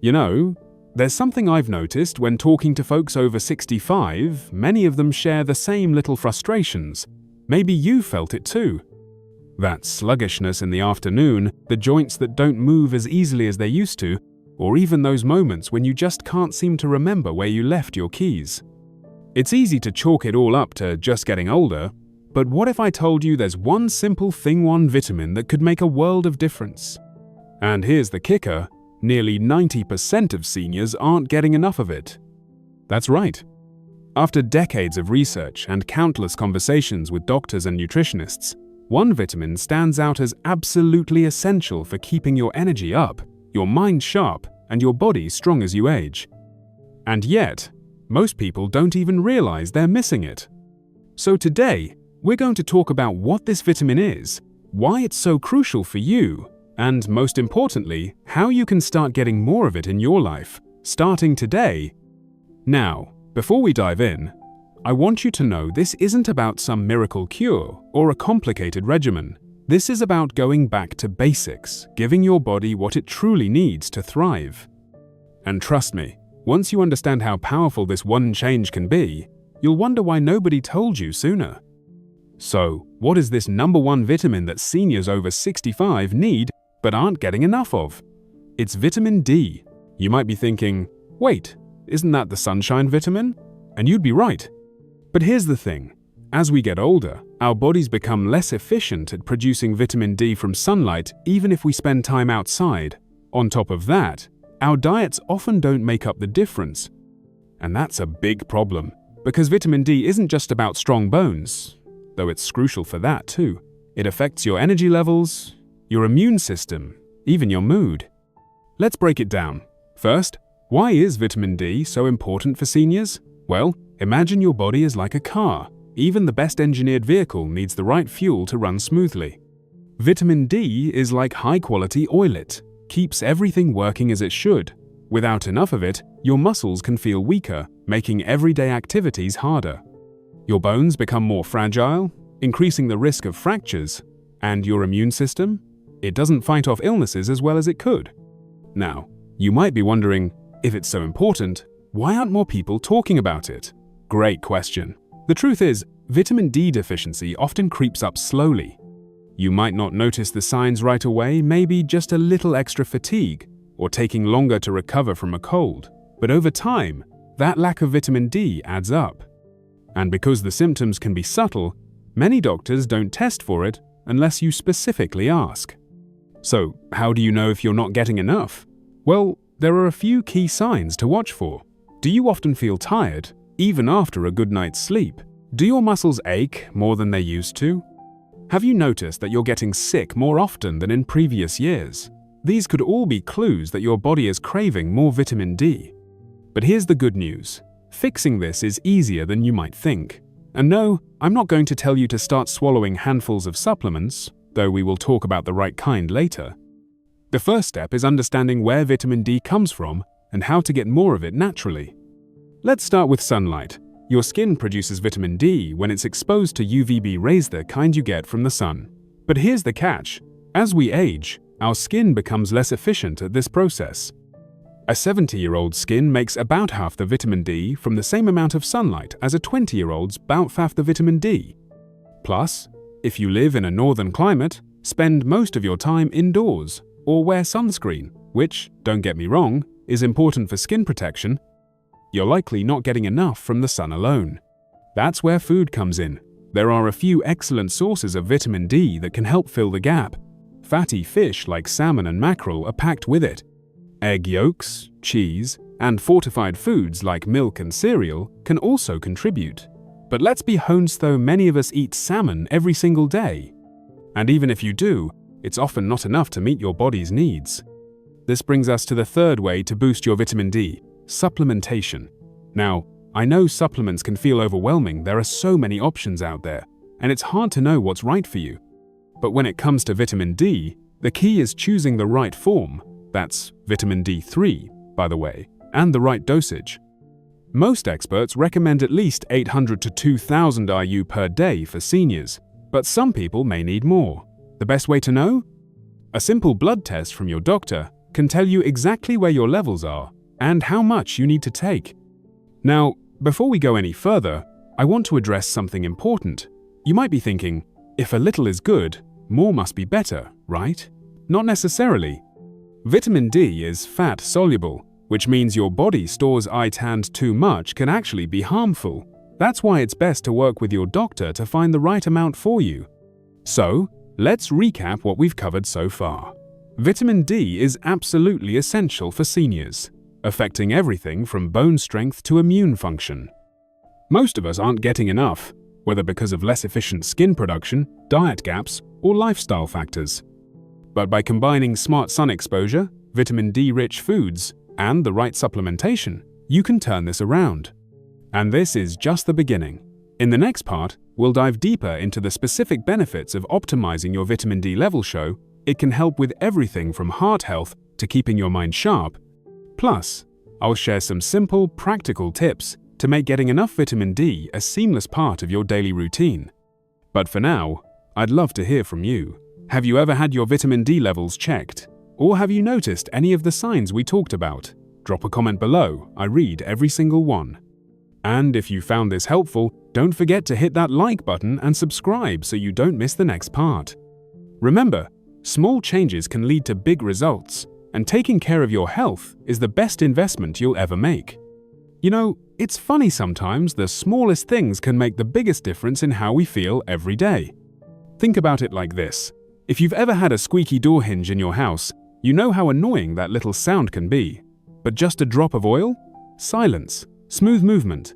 You know, there's something I've noticed when talking to folks over 65, many of them share the same little frustrations. Maybe you felt it too. That sluggishness in the afternoon, the joints that don't move as easily as they used to, or even those moments when you just can't seem to remember where you left your keys. It's easy to chalk it all up to just getting older, but what if I told you there's one simple thing-one vitamin that could make a world of difference? And here's the kicker, nearly 90% of seniors aren't getting enough of it. That's right. After decades of research and countless conversations with doctors and nutritionists, one vitamin stands out as absolutely essential for keeping your energy up, your mind sharp, and your body strong as you age. And yet, most people don't even realize they're missing it. So today, we're going to talk about what this vitamin is, why it's so crucial for you, and most importantly, how you can start getting more of it in your life, starting today. Now, before we dive in, I want you to know this isn't about some miracle cure or a complicated regimen. This is about going back to basics, giving your body what it truly needs to thrive. And trust me, once you understand how powerful this one change can be, you'll wonder why nobody told you sooner. So, what is this number one vitamin that seniors over 65 need but aren't getting enough of? It's vitamin D. You might be thinking, wait, isn't that the sunshine vitamin? And you'd be right. But here's the thing. As we get older, our bodies become less efficient at producing vitamin D from sunlight even if we spend time outside. On top of that, our diets often don't make up the difference. And that's a big problem, because vitamin D isn't just about strong bones, though it's crucial for that too. It affects your energy levels, your immune system, even your mood. Let's break it down. First, why is vitamin D so important for seniors? Well, imagine your body is like a car. Even the best engineered vehicle needs the right fuel to run smoothly. Vitamin D is like high-quality oil. It keeps everything working as it should. Without enough of it, your muscles can feel weaker, making everyday activities harder. Your bones become more fragile, increasing the risk of fractures. And your immune system? It doesn't fight off illnesses as well as it could. Now, you might be wondering, if it's so important, why aren't more people talking about it? Great question. The truth is, vitamin D deficiency often creeps up slowly. You might not notice the signs right away, maybe just a little extra fatigue, or taking longer to recover from a cold. But over time, that lack of vitamin D adds up. And because the symptoms can be subtle, many doctors don't test for it unless you specifically ask. So, how do you know if you're not getting enough? Well, there are a few key signs to watch for. Do you often feel tired, even after a good night's sleep? Do your muscles ache more than they used to? Have you noticed that you're getting sick more often than in previous years? These could all be clues that your body is craving more vitamin D. But here's the good news. Fixing this is easier than you might think. And no, I'm not going to tell you to start swallowing handfuls of supplements, though we will talk about the right kind later. The first step is understanding where vitamin D comes from and how to get more of it naturally. Let's start with sunlight. Your skin produces vitamin D when it's exposed to UVB rays, the kind you get from the sun. But here's the catch. As we age, our skin becomes less efficient at this process. A 70-year-old's skin makes about half the vitamin D from the same amount of sunlight as a 20-year-old's about half the vitamin D. Plus, if you live in a northern climate, spend most of your time indoors or wear sunscreen, which, don't get me wrong, is important for skin protection, you're likely not getting enough from the sun alone. That's where food comes in. There are a few excellent sources of vitamin D that can help fill the gap. Fatty fish like salmon and mackerel are packed with it. Egg yolks, cheese, and fortified foods like milk and cereal can also contribute. But let's be honest though, many of us eat salmon every single day. And even if you do, it's often not enough to meet your body's needs. This brings us to the third way to boost your vitamin D, supplementation. Now, I know supplements can feel overwhelming, there are so many options out there, and it's hard to know what's right for you. But when it comes to vitamin D, the key is choosing the right form, that's vitamin D3, by the way, and the right dosage. Most experts recommend at least 800 to 2000 IU per day for seniors, but some people may need more. The best way to know? A simple blood test from your doctor can tell you exactly where your levels are and how much you need to take. Now, before we go any further, I want to address something important. You might be thinking, if a little is good, more must be better, right? Not necessarily. Vitamin D is fat soluble, which means your body stores it and too much can actually be harmful. That's why it's best to work with your doctor to find the right amount for you. So, let's recap what we've covered so far. Vitamin D is absolutely essential for seniors, affecting everything from bone strength to immune function. Most of us aren't getting enough, whether because of less efficient skin production, diet gaps, or lifestyle factors. But by combining smart sun exposure, vitamin D-rich foods, and the right supplementation, you can turn this around. And this is just the beginning. In the next part, we'll dive deeper into the specific benefits of optimizing your vitamin D level. Show it can help with everything from heart health to keeping your mind sharp. Plus, I'll share some simple, practical tips to make getting enough vitamin D a seamless part of your daily routine. But for now, I'd love to hear from you. Have you ever had your vitamin D levels checked? Or have you noticed any of the signs we talked about? Drop a comment below, I read every single one. And if you found this helpful, don't forget to hit that like button and subscribe so you don't miss the next part. Remember, small changes can lead to big results, and taking care of your health is the best investment you'll ever make. You know, it's funny sometimes the smallest things can make the biggest difference in how we feel every day. Think about it like this. If you've ever had a squeaky door hinge in your house, you know how annoying that little sound can be. But just a drop of oil? Silence. Smooth movement.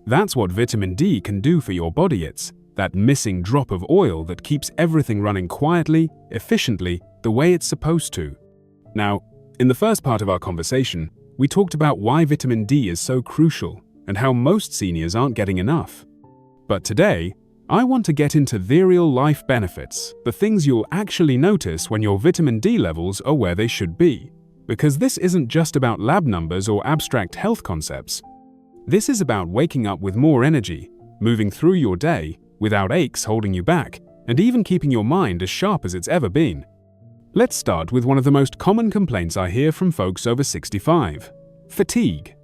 That's what vitamin D can do for your body. It's that missing drop of oil that keeps everything running quietly, efficiently, the way it's supposed to. Now, in the first part of our conversation, we talked about why vitamin D is so crucial and how most seniors aren't getting enough. But today, I want to get into the real-life benefits, the things you'll actually notice when your vitamin D levels are where they should be. Because this isn't just about lab numbers or abstract health concepts. This is about waking up with more energy, moving through your day without aches holding you back, and even keeping your mind as sharp as it's ever been. Let's start with one of the most common complaints I hear from folks over 65. Fatigue.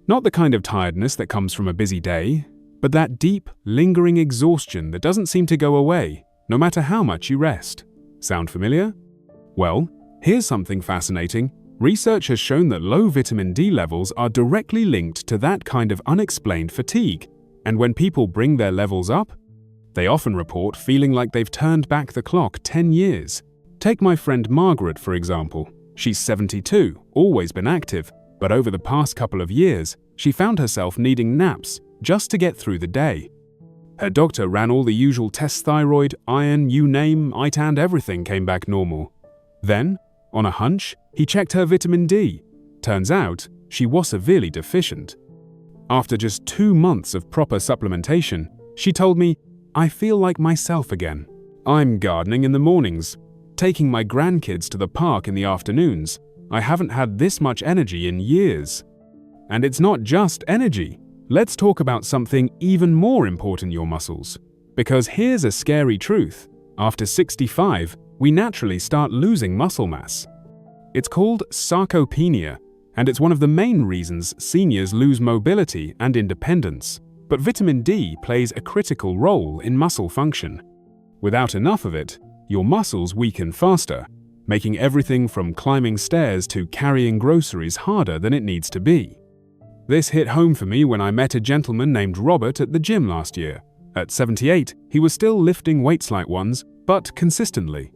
Not the kind of tiredness that comes from a busy day, but that deep, lingering exhaustion that doesn't seem to go away, no matter how much you rest. Sound familiar? Well, here's something fascinating. Research has shown that low vitamin D levels are directly linked to that kind of unexplained fatigue, and when people bring their levels up, they often report feeling like they've turned back the clock 10 years. Take my friend Margaret, for example. She's 72, always been active, but over the past couple of years, she found herself needing naps just to get through the day. Her doctor ran all the usual tests: thyroid, iron, you name, it, and everything came back normal. Then, on a hunch, he checked her vitamin D. Turns out, she was severely deficient. After just 2 months of proper supplementation, she told me, "I feel like myself again. I'm gardening in the mornings, taking my grandkids to the park in the afternoons. I haven't had this much energy in years." And it's not just energy. Let's talk about something even more important: your muscles. Because here's a scary truth. After 65, we naturally start losing muscle mass. It's called sarcopenia, and it's one of the main reasons seniors lose mobility and independence. But vitamin D plays a critical role in muscle function. Without enough of it, your muscles weaken faster, making everything from climbing stairs to carrying groceries harder than it needs to be. This hit home for me when I met a gentleman named Robert at the gym last year. At 78, he was still lifting weights like ones, but consistently.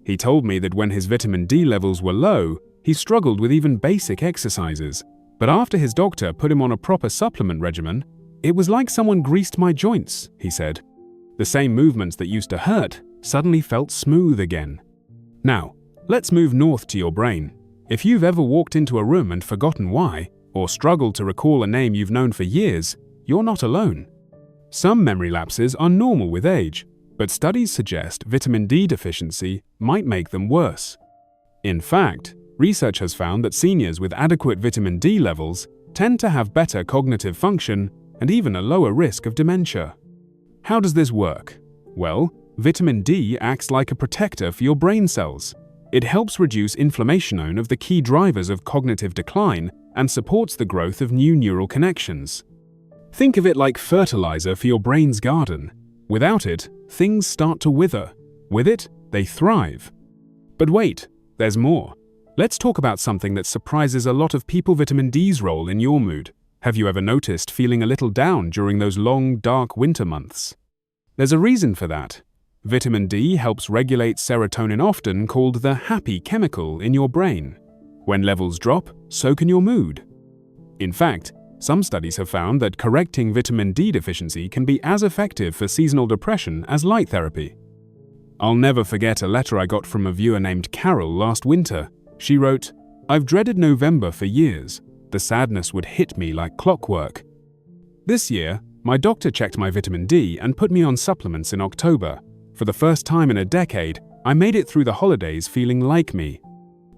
He told me that when his vitamin D levels were low, he struggled with even basic exercises. But after his doctor put him on a proper supplement regimen, it was like someone greased my joints, he said. The same movements that used to hurt suddenly felt smooth again. Now, let's move north to your brain. If you've ever walked into a room and forgotten why, or struggled to recall a name you've known for years, you're not alone. Some memory lapses are normal with age, but studies suggest vitamin D deficiency might make them worse. In fact, research has found that seniors with adequate vitamin D levels tend to have better cognitive function and even a lower risk of dementia. How does this work? Well, vitamin D acts like a protector for your brain cells. It helps reduce inflammation of the key drivers of cognitive decline and supports the growth of new neural connections. Think of it like fertilizer for your brain's garden. Without it, things start to wither. With it, they thrive. But wait, there's more. Let's talk about something that surprises a lot of people: vitamin D's role in your mood. Have you ever noticed feeling a little down during those long, dark winter months? There's a reason for that. Vitamin D helps regulate serotonin, often called the happy chemical in your brain. When levels drop, so can your mood. In fact, some studies have found that correcting vitamin D deficiency can be as effective for seasonal depression as light therapy. I'll never forget a letter I got from a viewer named Carol last winter. She wrote, "I've dreaded November for years. The sadness would hit me like clockwork. This year, my doctor checked my vitamin D and put me on supplements in October. For the first time in a decade, I made it through the holidays feeling like me."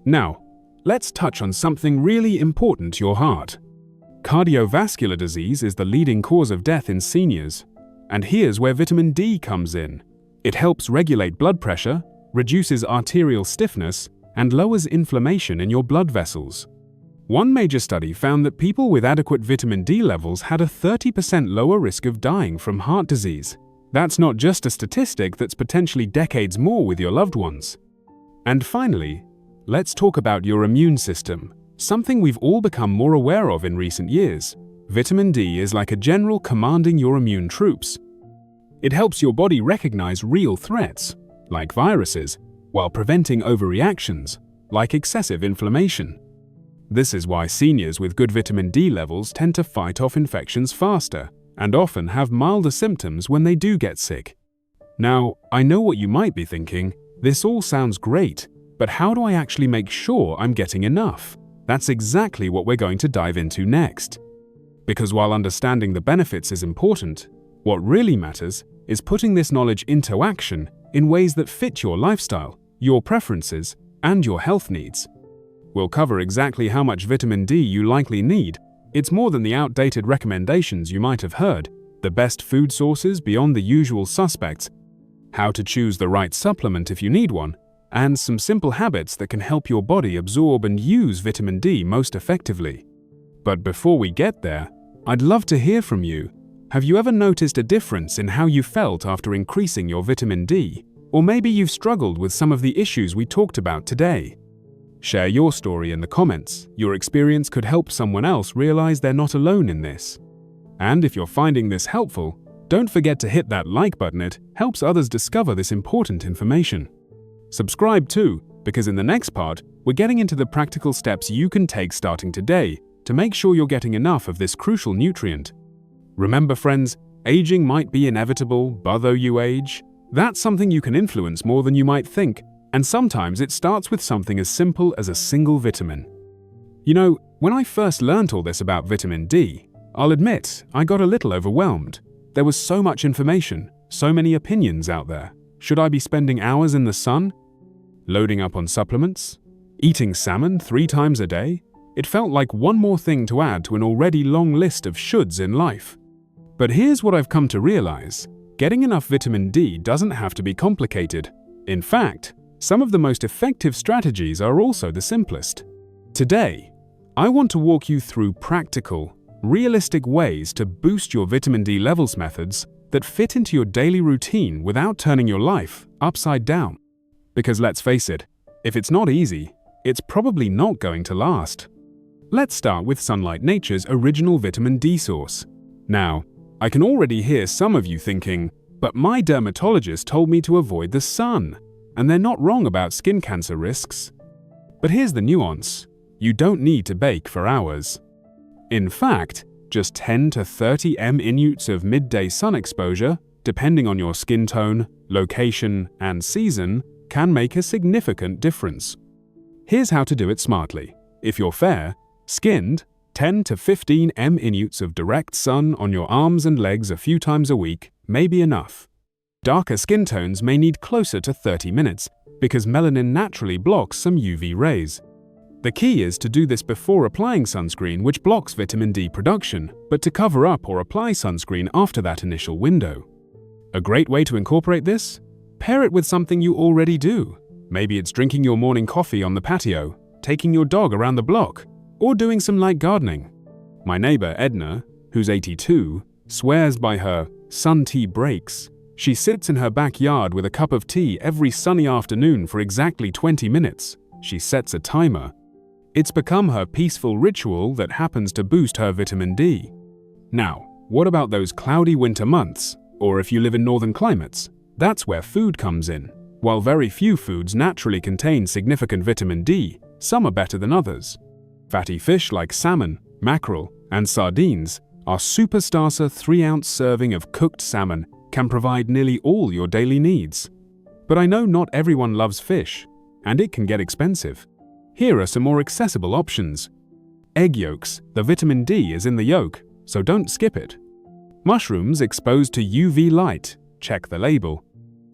Now, let's touch on something really important to your heart. Cardiovascular disease is the leading cause of death in seniors. And here's where vitamin D comes in. It helps regulate blood pressure, reduces arterial stiffness, and lowers inflammation in your blood vessels. One major study found that people with adequate vitamin D levels had a 30% lower risk of dying from heart disease. That's not just a statistic, that's potentially decades more with your loved ones. And finally, let's talk about your immune system, something we've all become more aware of in recent years. Vitamin D is like a general commanding your immune troops. It helps your body recognize real threats, like viruses, while preventing overreactions, like excessive inflammation. This is why seniors with good vitamin D levels tend to fight off infections faster and often have milder symptoms when they do get sick. Now, I know what you might be thinking: this all sounds great, but how do I actually make sure I'm getting enough? That's exactly what we're going to dive into next. Because while understanding the benefits is important, what really matters is putting this knowledge into action in ways that fit your lifestyle, your preferences, and your health needs. We'll cover exactly how much vitamin D you likely need. It's more than the outdated recommendations you might have heard, the best food sources beyond the usual suspects, how to choose the right supplement if you need one, and some simple habits that can help your body absorb and use vitamin D most effectively. But before we get there, I'd love to hear from you. Have you ever noticed a difference in how you felt after increasing your vitamin D? Or maybe you've struggled with some of the issues we talked about today. Share your story in the comments. Your experience could help someone else realize they're not alone in this. And if you're finding this helpful, don't forget to hit that like button. It helps others discover this important information. Subscribe too, because in the next part, we're getting into the practical steps you can take starting today to make sure you're getting enough of this crucial nutrient. Remember friends, aging might be inevitable, but though you age, that's something you can influence more than you might think. And sometimes it starts with something as simple as a single vitamin. You know, when I first learned all this about vitamin D, I'll admit I got a little overwhelmed. There was so much information, so many opinions out there. Should I be spending hours in the sun? Loading up on supplements? Eating salmon 3 times a day? It felt like one more thing to add to an already long list of shoulds in life. But here's what I've come to realize. Getting enough vitamin D doesn't have to be complicated. In fact, some of the most effective strategies are also the simplest. Today, I want to walk you through practical, realistic ways to boost your vitamin D levels, methods that fit into your daily routine without turning your life upside down. Because let's face it, if it's not easy, it's probably not going to last. Let's start with sunlight, nature's original vitamin D source. Now, I can already hear some of you thinking, but my dermatologist told me to avoid the sun. And they're not wrong about skin cancer risks. But here's the nuance. You don't need to bake for hours. In fact, just 10 to 30 minutes of midday sun exposure, depending on your skin tone, location, and season, can make a significant difference. Here's how to do it smartly. If you're fair-skinned, 10 to 15 minutes of direct sun on your arms and legs a few times a week may be enough. Darker skin tones may need closer to 30 minutes because melanin naturally blocks some UV rays. The key is to do this before applying sunscreen, which blocks vitamin D production, but to cover up or apply sunscreen after that initial window. A great way to incorporate this? Pair it with something you already do. Maybe it's drinking your morning coffee on the patio, taking your dog around the block, or doing some light gardening. My neighbor Edna, who's 82, swears by her sun tea breaks. She sits in her backyard with a cup of tea every sunny afternoon for exactly 20 minutes. She sets a timer. It's become her peaceful ritual that happens to boost her vitamin D. Now, what about those cloudy winter months? Or if you live in northern climates? That's where food comes in. While very few foods naturally contain significant vitamin D, some are better than others. Fatty fish like salmon, mackerel, and sardines, our superstarter 3-ounce serving of cooked salmon can provide nearly all your daily needs. But I know not everyone loves fish, and it can get expensive. Here are some more accessible options. Egg yolks. The vitamin D is in the yolk, so don't skip it. Mushrooms exposed to UV light. Check the label.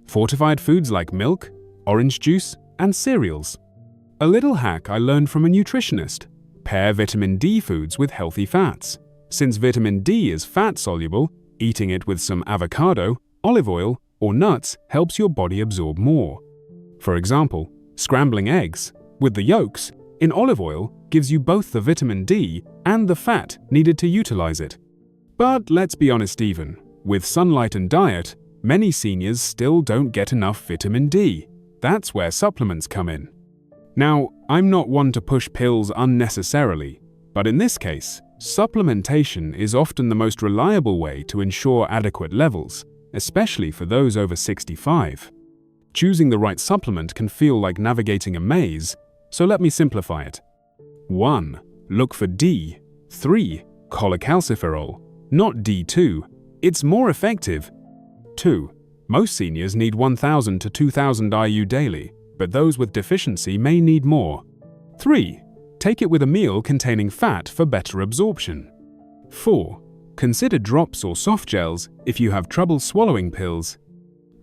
Fortified foods like milk, orange juice, and cereals. A little hack I learned from a nutritionist. Pair vitamin D foods with healthy fats. Since vitamin D is fat-soluble, eating it with some avocado, olive oil, or nuts helps your body absorb more. For example, scrambling eggs with the yolks in olive oil gives you both the vitamin D and the fat needed to utilize it. But let's be honest even, with sunlight and diet, many seniors still don't get enough vitamin D. That's where supplements come in. Now, I'm not one to push pills unnecessarily, but in this case, supplementation is often the most reliable way to ensure adequate levels, especially for those over 65. Choosing the right supplement can feel like navigating a maze, so let me simplify it. 1. Look for D. 3. Cholecalciferol, not D2. It's more effective. 2. Most seniors need 1,000 to 2,000 IU daily, but those with deficiency may need more. 3. Take it with a meal containing fat for better absorption. 4. Consider drops or soft gels if you have trouble swallowing pills.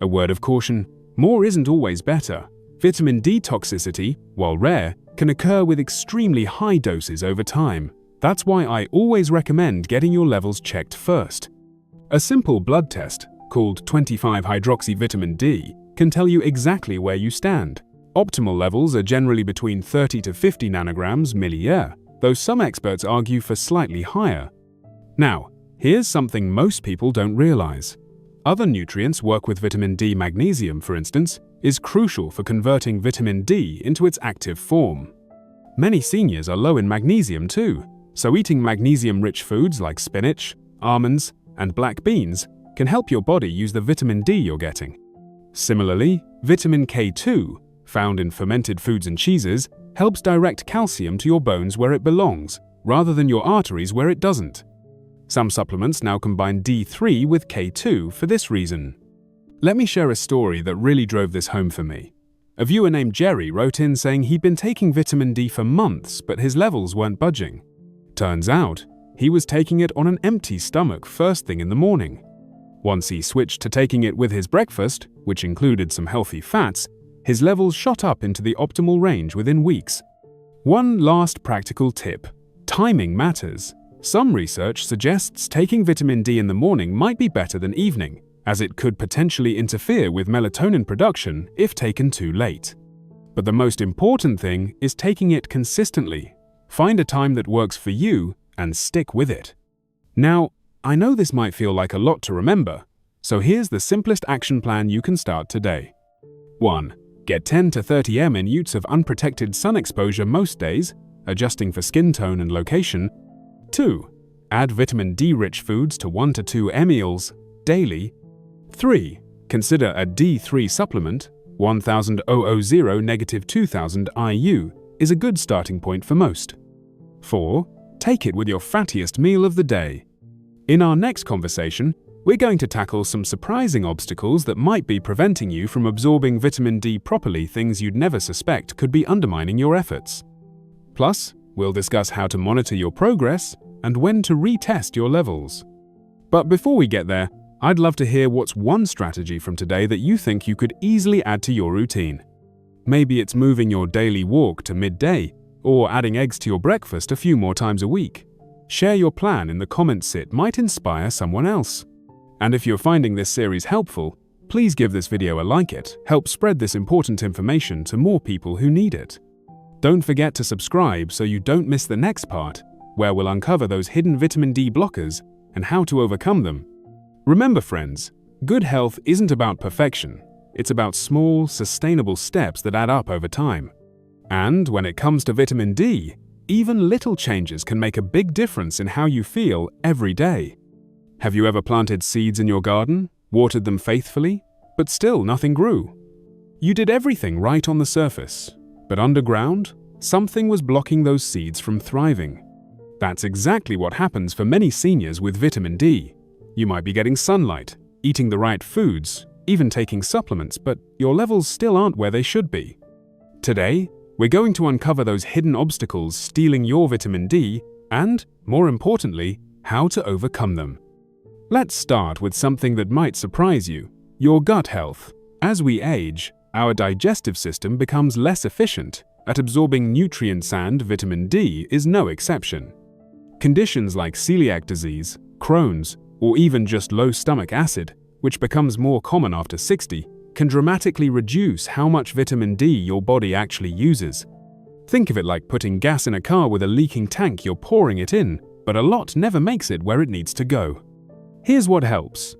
A word of caution, more isn't always better. Vitamin D toxicity, while rare, can occur with extremely high doses over time. That's why I always recommend getting your levels checked first. A simple blood test, called 25-hydroxyvitamin D, can tell you exactly where you stand. Optimal levels are generally between 30 to 50 nanograms milliliter, though some experts argue for slightly higher. Now, here's something most people don't realize. Other nutrients work with vitamin D. Magnesium, for instance, is crucial for converting vitamin D into its active form. Many seniors are low in magnesium too, so eating magnesium-rich foods like spinach, almonds, and black beans can help your body use the vitamin D you're getting. Similarly, vitamin K2, found in fermented foods and cheeses, helps direct calcium to your bones where it belongs, rather than your arteries where it doesn't. Some supplements now combine D3 with K2 for this reason. Let me share a story that really drove this home for me. A viewer named Jerry wrote in saying he'd been taking vitamin D for months, but his levels weren't budging. Turns out, he was taking it on an empty stomach first thing in the morning. Once he switched to taking it with his breakfast, which included some healthy fats, his levels shot up into the optimal range within weeks. One last practical tip: timing matters. Some research suggests taking vitamin D in the morning might be better than evening, as it could potentially interfere with melatonin production if taken too late. But the most important thing is taking it consistently. Find a time that works for you and stick with it. Now, I know this might feel like a lot to remember, so here's the simplest action plan you can start today. 1. Get 10 to 30 minutes of unprotected sun exposure most days, adjusting for skin tone and location. 2. Add vitamin D-rich foods to 1 to 2 meals daily. 3. Consider a D3 supplement. 1000 -2000 IU is a good starting point for most. 4. Take it with your fattiest meal of the day. In our next conversation, we're going to tackle some surprising obstacles that might be preventing you from absorbing vitamin D properly, things you'd never suspect could be undermining your efforts. Plus, we'll discuss how to monitor your progress and when to retest your levels. But before we get there, I'd love to hear what's one strategy from today that you think you could easily add to your routine. Maybe it's moving your daily walk to midday, or adding eggs to your breakfast a few more times a week. Share your plan in the comments, it might inspire someone else. And if you're finding this series helpful, Please give this video a like it, help spread this important information to more people who need it. Don't forget to subscribe so you don't miss the next part, where we'll uncover those hidden vitamin D blockers and how to overcome them. Remember friends, good health isn't about perfection, it's about small, sustainable steps that add up over time. And when it comes to vitamin D, even little changes can make a big difference in how you feel every day. Have you ever planted seeds in your garden, watered them faithfully, but still nothing grew? You did everything right on the surface, but underground, something was blocking those seeds from thriving. That's exactly what happens for many seniors with vitamin D. You might be getting sunlight, eating the right foods, even taking supplements, but your levels still aren't where they should be. Today, we're going to uncover those hidden obstacles stealing your vitamin D and, more importantly, how to overcome them. Let's start with something that might surprise you: your gut health. As we age, our digestive system becomes less efficient at absorbing nutrients, and vitamin D is no exception. Conditions like celiac disease, Crohn's, or even just low stomach acid, which becomes more common after 60, can dramatically reduce how much vitamin D your body actually uses. Think of it like putting gas in a car with a leaking tank. You're pouring it in, but a lot never makes it where it needs to go. Here's what helps.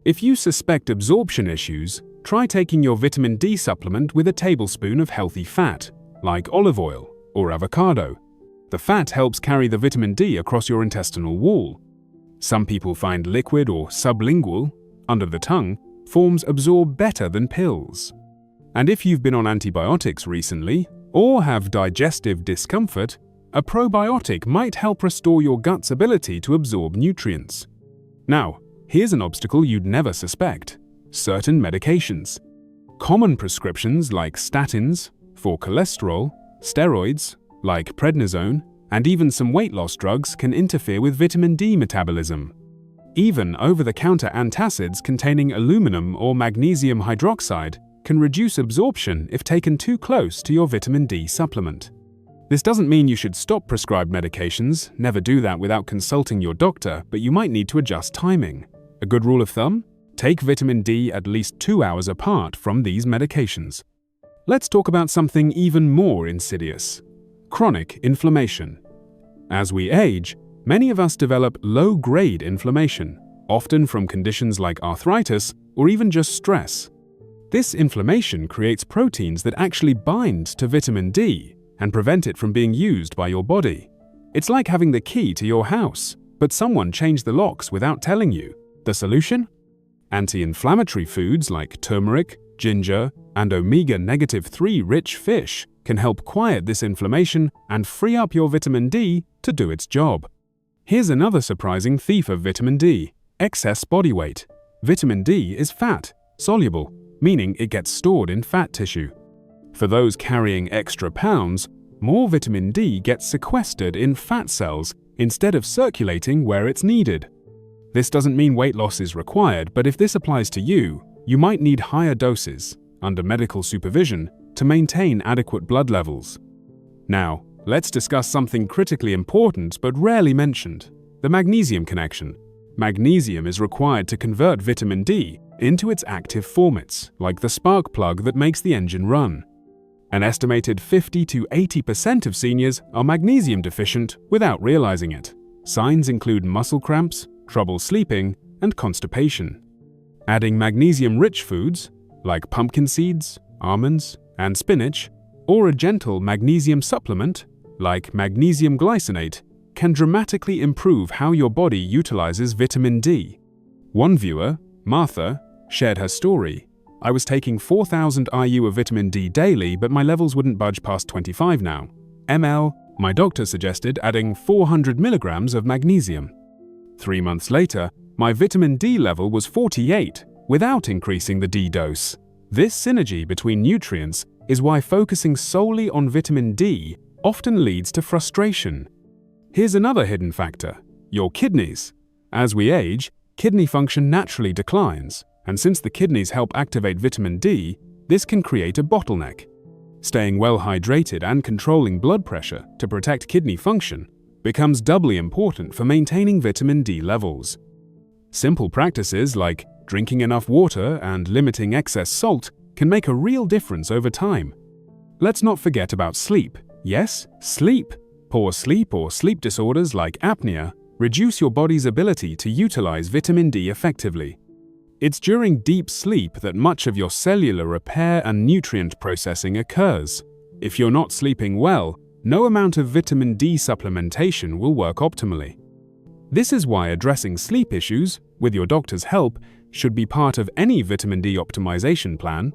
If you suspect absorption issues, try taking your vitamin D supplement with a tablespoon of healthy fat, like olive oil or avocado. The fat helps carry the vitamin D across your intestinal wall. Some people find liquid or sublingual, under the tongue, forms absorb better than pills. And if you've been on antibiotics recently, or have digestive discomfort, a probiotic might help restore your gut's ability to absorb nutrients. Now, here's an obstacle you'd never suspect: certain medications. Common prescriptions like statins, for cholesterol, steroids, like prednisone, and even some weight loss drugs can interfere with vitamin D metabolism. Even over-the-counter antacids containing aluminum or magnesium hydroxide can reduce absorption if taken too close to your vitamin D supplement. This doesn't mean you should stop prescribed medications, never do that without consulting your doctor, but you might need to adjust timing. A good rule of thumb? Take vitamin D at least 2 hours apart from these medications. Let's talk about something even more insidious: chronic inflammation. As we age, many of us develop low-grade inflammation, often from conditions like arthritis or even just stress. This inflammation creates proteins that actually bind to vitamin D and prevent it from being used by your body. It's like having the key to your house, but someone changed the locks without telling you. The solution? Anti-inflammatory foods like turmeric, ginger, and omega-3 rich fish can help quiet this inflammation and free up your vitamin D to do its job. Here's another surprising thief of vitamin D: excess body weight. Vitamin D is fat soluble, meaning it gets stored in fat tissue. For those carrying extra pounds, more vitamin D gets sequestered in fat cells instead of circulating where it's needed. This doesn't mean weight loss is required, but if this applies to you, you might need higher doses, under medical supervision, to maintain adequate blood levels. Now, let's discuss something critically important but rarely mentioned: the magnesium connection. Magnesium is required to convert vitamin D into its active formats, like the spark plug that makes the engine run. An estimated 50 to 80% of seniors are magnesium deficient without realizing it. Signs include muscle cramps, trouble sleeping, and constipation. Adding magnesium-rich foods, like pumpkin seeds, almonds, and spinach, or a gentle magnesium supplement, like magnesium glycinate, can dramatically improve how your body utilizes vitamin D. One viewer, Martha, shared her story. "I was taking 4,000 IU of vitamin D daily, but my levels wouldn't budge past 25 now. ml, my doctor suggested adding 400 milligrams of magnesium. 3 months later, my vitamin D level was 48, without increasing the D dose. This synergy between nutrients is why focusing solely on vitamin D often leads to frustration. Here's another hidden factor: your kidneys. As we age, kidney function naturally declines, and since the kidneys help activate vitamin D, this can create a bottleneck. Staying well hydrated and controlling blood pressure to protect kidney function becomes doubly important for maintaining vitamin D levels. Simple practices like Drinking enough water and limiting excess salt can make a real difference over time. Let's not forget about sleep. Yes, sleep. Poor sleep or sleep disorders like apnea reduce your body's ability to utilize vitamin D effectively. It's during deep sleep that much of your cellular repair and nutrient processing occurs. If you're not sleeping well, no amount of vitamin D supplementation will work optimally. This is why addressing sleep issues, with your doctor's help, should be part of any vitamin D optimization plan.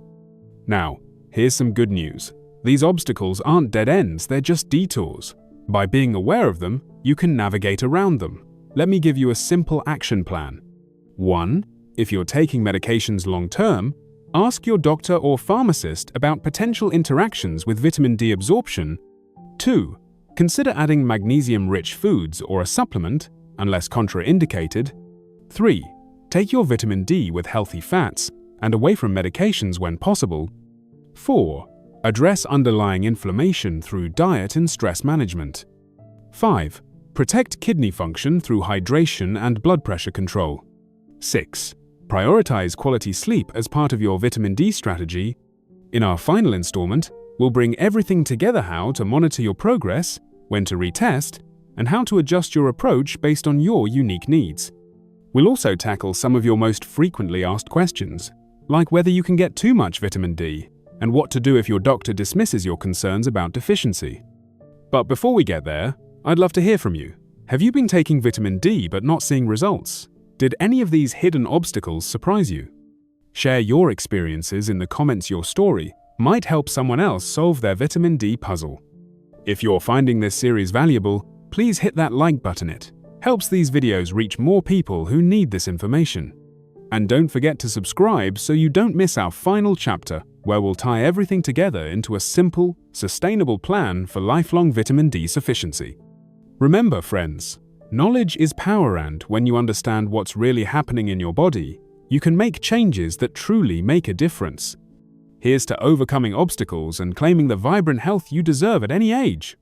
Now, here's some good news. These obstacles aren't dead ends, they're just detours. By being aware of them, you can navigate around them. Let me give you a simple action plan. 1. If you're taking medications long-term, ask your doctor or pharmacist about potential interactions with vitamin D absorption. 2. Consider adding magnesium-rich foods or a supplement, unless contraindicated. 3. Take your vitamin D with healthy fats and away from medications when possible. 4. Address underlying inflammation through diet and stress management. 5. Protect kidney function through hydration and blood pressure control. 6. Prioritize quality sleep as part of your vitamin D strategy. In our final installment, we'll bring everything together: how to monitor your progress, when to retest, and how to adjust your approach based on your unique needs. We'll also tackle some of your most frequently asked questions, like whether you can get too much vitamin D, and what to do if your doctor dismisses your concerns about deficiency. But before we get there, I'd love to hear from you. Have you been taking vitamin D but not seeing results? Did any of these hidden obstacles surprise you? Share your experiences in the comments. Your story might help someone else solve their vitamin D puzzle. If you're finding this series valuable, please hit that like button. It helps these videos reach more people who need this information. And don't forget to subscribe so you don't miss our final chapter, where we'll tie everything together into a simple, sustainable plan for lifelong vitamin D sufficiency. Remember, friends, knowledge is power, and when you understand what's really happening in your body, you can make changes that truly make a difference. Here's to overcoming obstacles and claiming the vibrant health you deserve at any age.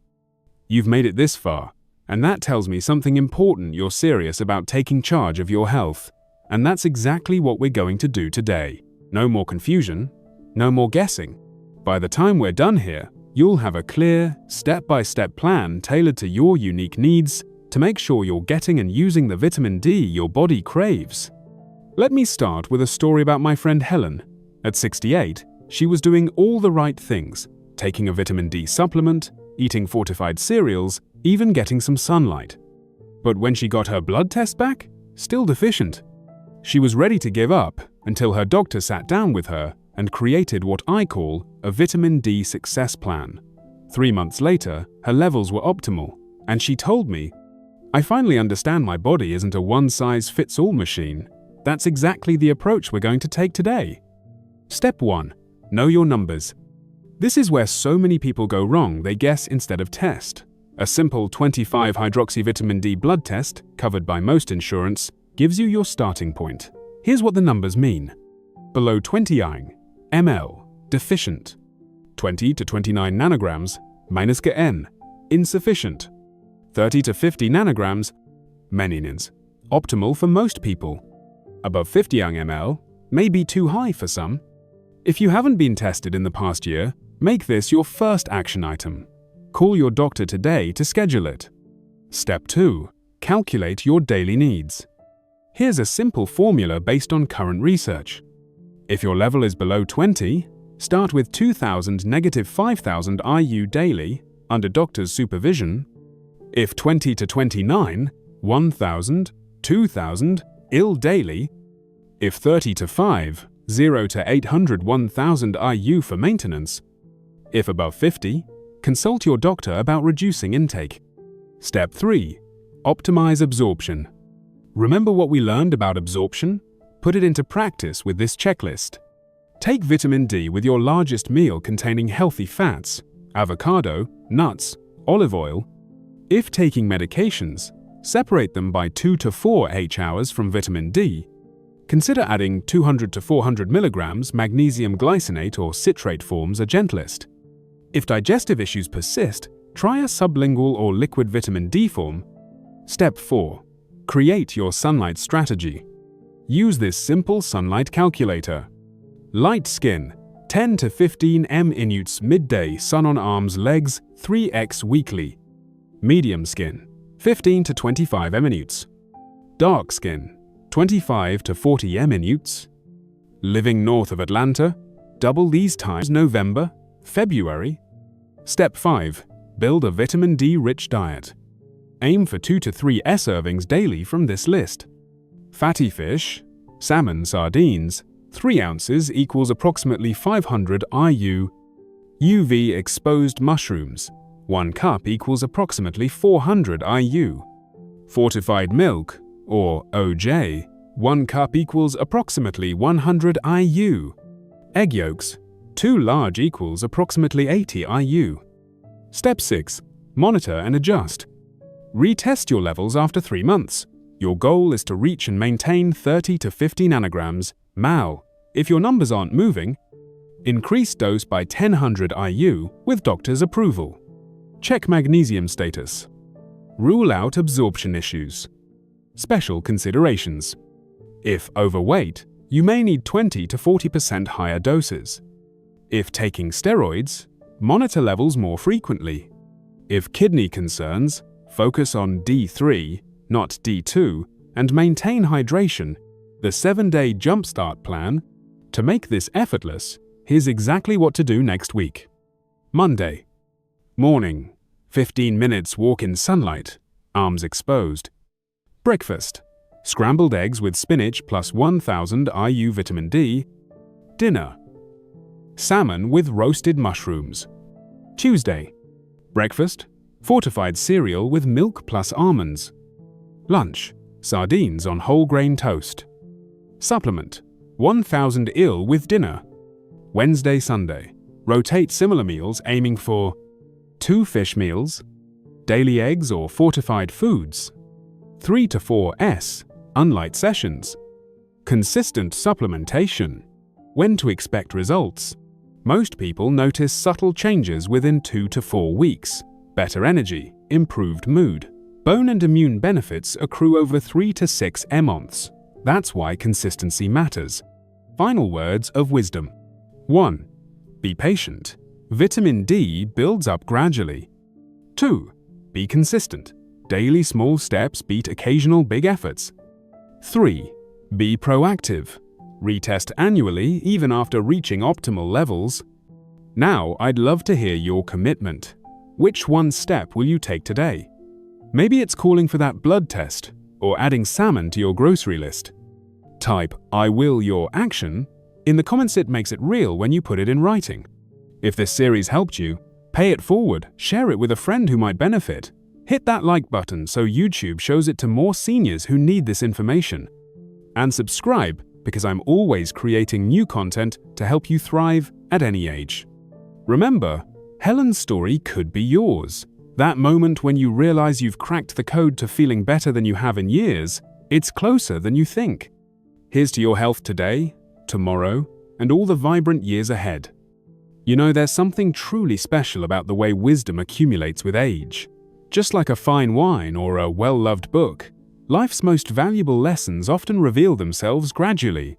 You've made it this far, and that tells me something important: you're serious about taking charge of your health. And that's exactly what we're going to do today. No more confusion, no more guessing. By the time we're done here, you'll have a clear, step-by-step plan tailored to your unique needs to make sure you're getting and using the vitamin D your body craves. Let me start with a story about my friend Helen. At 68, she was doing all the right things, taking a vitamin D supplement, eating fortified cereals, even getting some sunlight. But when she got her blood test back, still deficient. She was ready to give up until her doctor sat down with her and created what I call a vitamin D success plan. 3 months later, her levels were optimal, and she told me, "I finally understand my body isn't a one-size-fits-all machine." That's exactly the approach we're going to take today. Step 1. Know your numbers. This is where so many people go wrong. They guess instead of test. A simple 25-hydroxyvitamin D blood test, covered by most insurance, gives you your starting point. Here's what the numbers mean. Below 20 ml, deficient. 20 to 29 nanograms, (-N), insufficient. 30 to 50 nanograms, (-N), optimal for most people. Above 50 ml, may be too high for some. If you haven't been tested in the past year, make this your first action item. Call your doctor today to schedule it. Step 2. Calculate your daily needs. Here's a simple formula based on current research. If your level is below 20, start with 2,000 - 5,000 IU daily under doctor's supervision. If 20 to 29, 1,000, 2,000 IL daily. If 30 to 5, 0 to 800 1,000 IU for maintenance. If above 50, consult your doctor about reducing intake. Step 3. Optimize absorption. Remember what we learned about absorption? Put it into practice with this checklist. Take vitamin D with your largest meal containing healthy fats, avocado, nuts, olive oil. If taking medications, separate them by 2 to 4 hours from vitamin D. Consider adding 200 to 400 milligrams magnesium glycinate or citrate forms are gentlest. If digestive issues persist, try a sublingual or liquid vitamin D form. Step 4. Create your sunlight strategy. Use this simple sunlight calculator. Light skin, 10 to 15 minutes midday, sun on arms, legs, 3x weekly. Medium skin, 15 to 25 minutes. Dark skin, 25 to 40 minutes. Living north of Atlanta, double these times November, February. Step 5. Build a vitamin D-rich diet. Aim for 2 to 3 servings daily from this list. Fatty fish, salmon, sardines, 3 ounces equals approximately 500 IU. UV-exposed mushrooms, 1 cup equals approximately 400 IU. Fortified milk, or OJ, 1 cup equals approximately 100 IU. Egg yolks, 2 large equals approximately 80 IU. Step 6. Monitor and adjust. Retest your levels after 3 months. Your goal is to reach and maintain 30 to 50 nanograms (ml). If your numbers aren't moving, increase dose by 1000 IU with doctor's approval. Check magnesium status. Rule out absorption issues. Special considerations. If overweight, you may need 20 to 40% higher doses. If taking steroids, monitor levels more frequently. If kidney concerns, focus on D3, not D2, and maintain hydration. The 7-day jumpstart plan. To make this effortless, here's exactly what to do next week. Monday. Morning. 15 minutes walk in sunlight, arms exposed. Breakfast. Scrambled eggs with spinach plus 1000 IU vitamin D. Dinner. Salmon with roasted mushrooms. Tuesday. Breakfast. Fortified cereal with milk plus almonds. Lunch. Sardines on whole grain toast. Supplement. 1000 IL with dinner. Wednesday, Sunday. Rotate similar meals aiming for 2 fish meals, daily eggs or fortified foods, 3 to 4 unlight sessions. Consistent supplementation. When to expect results. Most people notice subtle changes within 2 to 4 weeks. Better energy, improved mood. Bone and immune benefits accrue over 3 to 6 months. That's why consistency matters. Final words of wisdom. 1. Be patient. Vitamin D builds up gradually. 2. Be consistent. Daily small steps beat occasional big efforts. 3. Be proactive. Retest annually even after reaching optimal levels. Now I'd love to hear your commitment. Which one step will you take today? Maybe it's calling for that blood test or adding salmon to your grocery list. Type "I will" your action in the comments. It makes it real when you put it in writing. If this series helped you, pay it forward, share it with a friend who might benefit. Hit that like button so YouTube shows it to more seniors who need this information. And subscribe because I'm always creating new content to help you thrive at any age. Remember, Helen's story could be yours. That moment when you realize you've cracked the code to feeling better than you have in years, it's closer than you think. Here's to your health today, tomorrow, and all the vibrant years ahead. You know, there's something truly special about the way wisdom accumulates with age. Just like a fine wine or a well-loved book, life's most valuable lessons often reveal themselves gradually.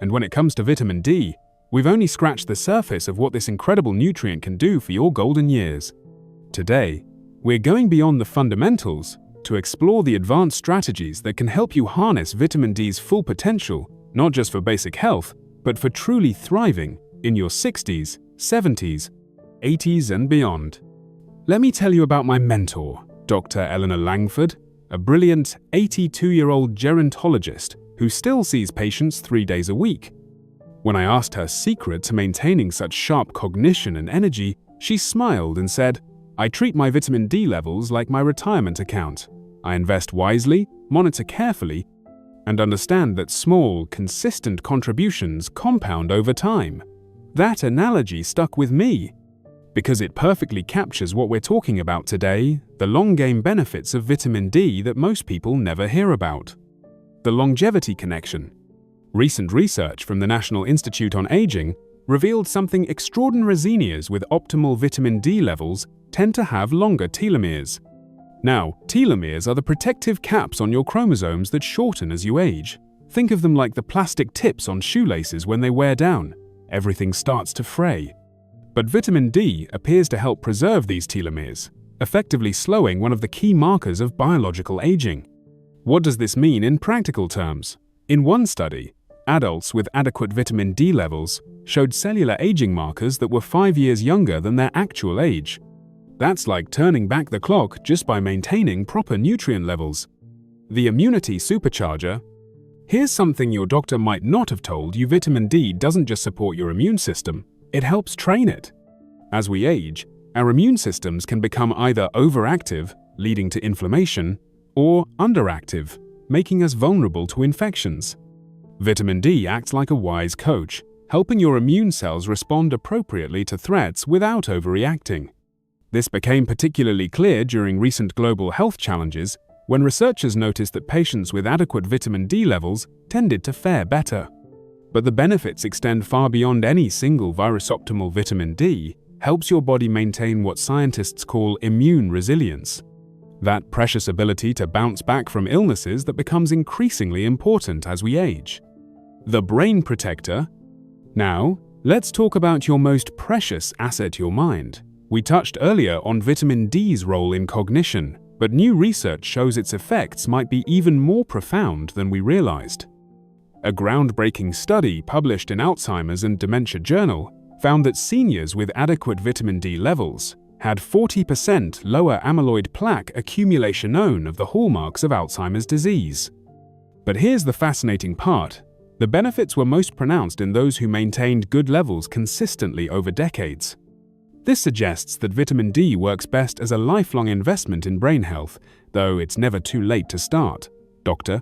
And when it comes to vitamin D, we've only scratched the surface of what this incredible nutrient can do for your golden years. Today, we're going beyond the fundamentals to explore the advanced strategies that can help you harness vitamin D's full potential, not just for basic health, but for truly thriving in your 60s, 70s, 80s, and beyond. Let me tell you about my mentor, Dr. Eleanor Langford, a brilliant 82-year-old gerontologist who still sees patients 3 days a week. When I asked her secret to maintaining such sharp cognition and energy, she smiled and said, "I treat my vitamin D levels like my retirement account. I invest wisely, monitor carefully, and understand that small, consistent contributions compound over time." That analogy stuck with me because it perfectly captures what we're talking about today, the long-game benefits of vitamin D that most people never hear about. The longevity connection. Recent research from the National Institute on Aging revealed something extraordinary. Seniors with optimal vitamin D levels tend to have longer telomeres. Now, telomeres are the protective caps on your chromosomes that shorten as you age. Think of them like the plastic tips on shoelaces when they wear down. Everything starts to fray. But vitamin D appears to help preserve these telomeres, effectively slowing one of the key markers of biological aging. What does this mean in practical terms? In one study, adults with adequate vitamin D levels showed cellular aging markers that were 5 years younger than their actual age. That's like turning back the clock just by maintaining proper nutrient levels. The immunity supercharger. Here's something your doctor might not have told you: vitamin D doesn't just support your immune system, it helps train it. As we age, our immune systems can become either overactive, leading to inflammation, or underactive, making us vulnerable to infections. Vitamin D acts like a wise coach, helping your immune cells respond appropriately to threats without overreacting. This became particularly clear during recent global health challenges, when researchers noticed that patients with adequate vitamin D levels tended to fare better. But the benefits extend far beyond any single virus. Optimal vitamin D helps your body maintain what scientists call immune resilience, that precious ability to bounce back from illnesses that becomes increasingly important as we age. The brain protector. Now, let's talk about your most precious asset, your mind. We touched earlier on vitamin D's role in cognition, but new research shows its effects might be even more profound than we realized. A groundbreaking study published in Alzheimer's and Dementia Journal found that seniors with adequate vitamin D levels had 40% lower amyloid plaque accumulation, known of the hallmarks of Alzheimer's disease. But here's the fascinating part. The benefits were most pronounced in those who maintained good levels consistently over decades. This suggests that vitamin D works best as a lifelong investment in brain health, though it's never too late to start. Dr.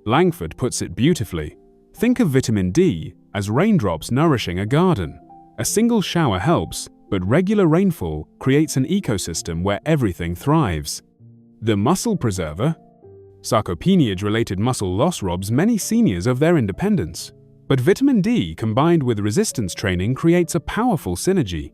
Langford puts it beautifully. Think of vitamin D as raindrops nourishing a garden. A single shower helps, but regular rainfall creates an ecosystem where everything thrives. The muscle preserver. Sarcopenia-related muscle loss robs many seniors of their independence, but vitamin D combined with resistance training creates a powerful synergy.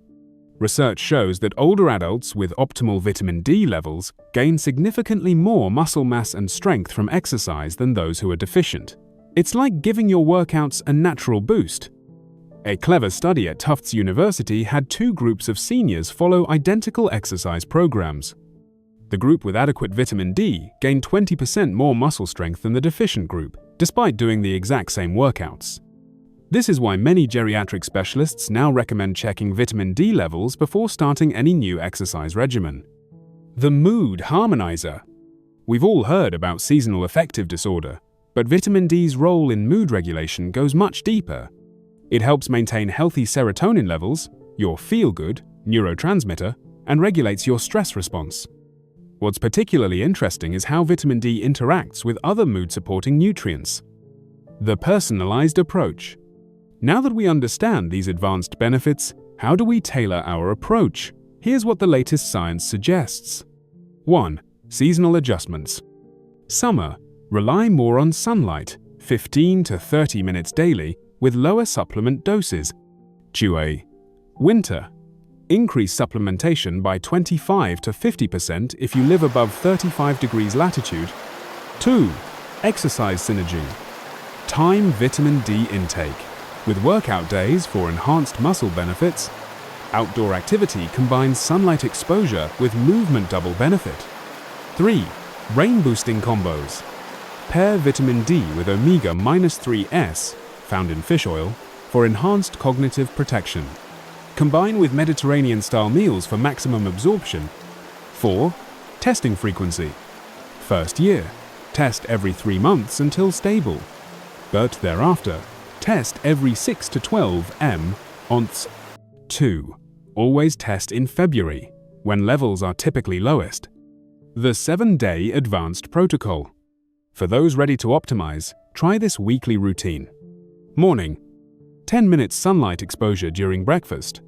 Research shows that older adults with optimal vitamin D levels gain significantly more muscle mass and strength from exercise than those who are deficient. It's like giving your workouts a natural boost. A clever study at Tufts University had two groups of seniors follow identical exercise programs. The group with adequate vitamin D gained 20% more muscle strength than the deficient group, despite doing the exact same workouts. This is why many geriatric specialists now recommend checking vitamin D levels before starting any new exercise regimen. The mood harmonizer. We've all heard about seasonal affective disorder, but vitamin D's role in mood regulation goes much deeper. It helps maintain healthy serotonin levels, your feel-good neurotransmitter, and regulates your stress response. What's particularly interesting is how vitamin D interacts with other mood-supporting nutrients. The personalized approach. Now that we understand these advanced benefits, how do we tailor our approach? Here's what the latest science suggests. 1. Seasonal adjustments. Summer, rely more on sunlight, 15 to 30 minutes daily, with lower supplement doses. 2. Winter, increase supplementation by 25 to 50% if you live above 35 degrees latitude. 2. Exercise synergy. Time vitamin D intake, with workout days for enhanced muscle benefits. Outdoor activity combines sunlight exposure with movement double benefit. 3. Brain-boosting combos. Pair vitamin D with omega-3s, found in fish oil, for enhanced cognitive protection. Combine with Mediterranean-style meals for maximum absorption. 4. Testing frequency. First year, test every 3 months until stable. But thereafter, test every 6 to 12 months. 2. Always test in February, when levels are typically lowest. The 7-day advanced protocol. For those ready to optimize, try this weekly routine. Morning, 10 minutes sunlight exposure during breakfast.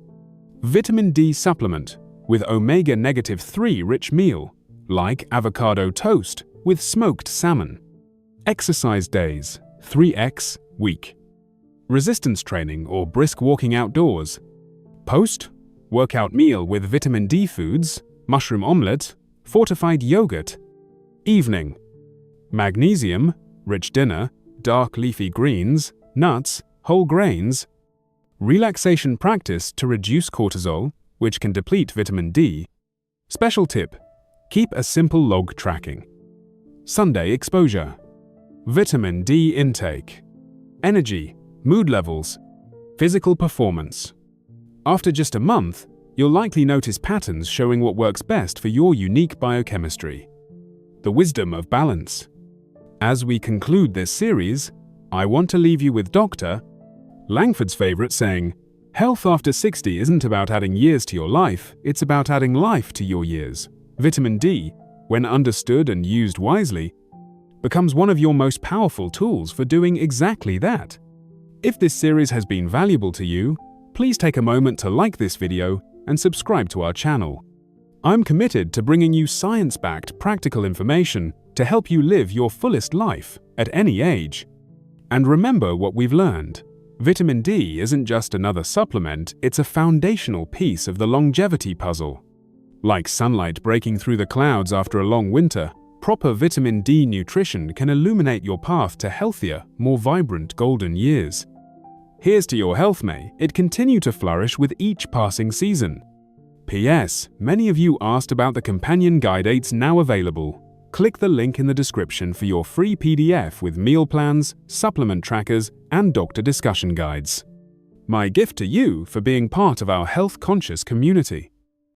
Vitamin D supplement with omega-3 rich meal, like avocado toast with smoked salmon. Exercise days, 3x week. Resistance training or brisk walking outdoors. Post, workout meal with vitamin D foods, mushroom omelette, fortified yogurt. Evening, magnesium, rich dinner, dark leafy greens, nuts, whole grains. Relaxation practice to reduce cortisol, which can deplete vitamin D. Special tip: keep a simple log tracking. Sunday exposure. Vitamin D intake. Energy, mood levels, physical performance. After just a month, you'll likely notice patterns showing what works best for your unique biochemistry. The wisdom of balance. As we conclude this series, I want to leave you with Dr. Langford's favorite saying, "Health after 60 isn't about adding years to your life, it's about adding life to your years." Vitamin D, when understood and used wisely, becomes one of your most powerful tools for doing exactly that. If this series has been valuable to you, please take a moment to like this video and subscribe to our channel. I'm committed to bringing you science-backed practical information to help you live your fullest life at any age. And remember what we've learned. Vitamin D isn't just another supplement, it's a foundational piece of the longevity puzzle. Like sunlight breaking through the clouds after a long winter, proper vitamin D nutrition can illuminate your path to healthier, more vibrant golden years. Here's to your health, may it continue to flourish with each passing season. P.S. Many of you asked about the companion guide aids now available. Click the link in the description for your free PDF with meal plans, supplement trackers, and doctor discussion guides. My gift to you for being part of our health-conscious community.